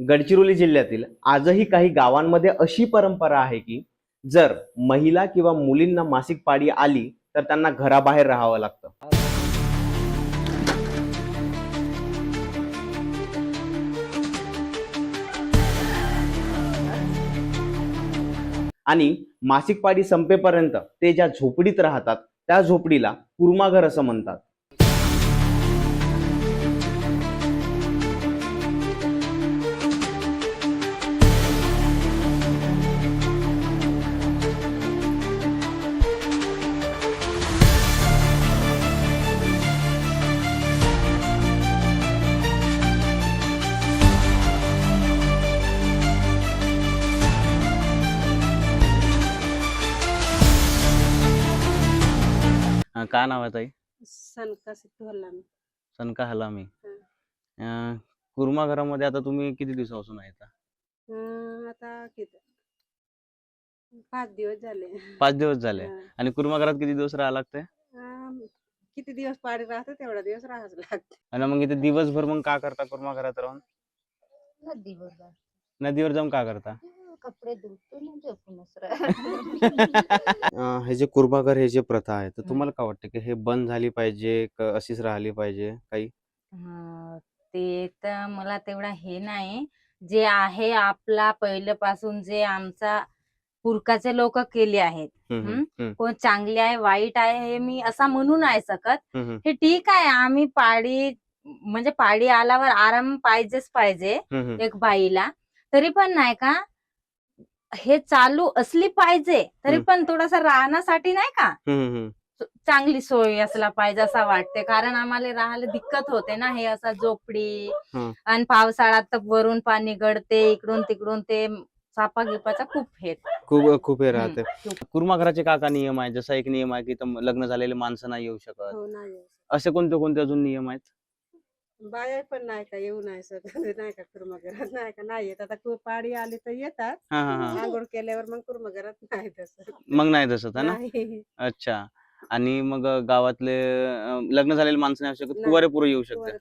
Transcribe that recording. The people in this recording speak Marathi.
गडचिरोली जिल्ह्यातील आजही काही गावांमध्ये अशी परंपरा आहे की जर महिला किंवा मुलींना मासिक पाळी आली तर त्यांना घराबाहेर राहावं लागतं आणि मासिक पाळी संपेपर्यंत ते ज्या झोपडीत राहतात त्या झोपडीला कुर्माघर असं म्हणतात. काय नाव आहे ताई? सनका सिद्धू हल्लामी. सनका हलामी. कुर्माघरामध्ये आता तुम्ही किती दिवसापासून आहे? आता किती 5 दिवस झाले. 5 दिवस झाले. हा. आणि कुर्माघरात किती दिवस राहावं लागतंय? किती दिवस पाळी राहते तेवढा दिवस राहावंच लागते. आणि मग इथे दिवसभर मग काय करता कुर्माघरात राहून? नदीवर जाऊन काय करता? कपडे धुतो ना झोपूनच हे जे कुर्माघर हे जे प्रथा आहे तर तुम्हाला काय वाटतं की हे बंद झाली पाहिजे का अशीच राहिली पाहिजे काही? ते तर मला तेवढा हे नाही. जे आहे आपला पहिल्यापासून जे आमचा पुरखाचे लोक केले आहेत. कोण चांगले आहे वाईट आहे हे मी असा म्हणू नाही शकत. हे ठीक आहे आम्ही पाळी म्हणजे पाळी आल्यावर आराम पाहिजेच पाहिजे एक बाईला. तरी पण नाही का हे चालू असली पाहिजे तरी पण थोडासा राहण्यासाठी नाही का चांगली सोय असला पाहिजे असं वाटते. कारण आम्हाला राहायला दिक्कत होते ना हे असं झोपडी आणि पावसाळ्यात तर वरून पाणी गळते इकडून तिकडून ते सापा गिपाचा खूप हे राहते. कुर्माघराचे काय नियम आहे? जसा एक नियम आहे की लग्न झालेले माणसं नाही येऊ शकत. हो नाही असे कोणते कोणते अजून नियम आहेत? बाया पण नाही का येऊ नाही शकत नाही का कुर्माघरात नाही का नाही येत. आता पाळी आली तर येतात आंघोळ केल्यावर मग कुर्माघरात नाही तसं. मग नाही तसं ना? नाही. अच्छा. आणि मग गावातले लग्न झालेले माणसं नाही येऊ शकत, नाही. कुवारे पोरं येऊ शकतात.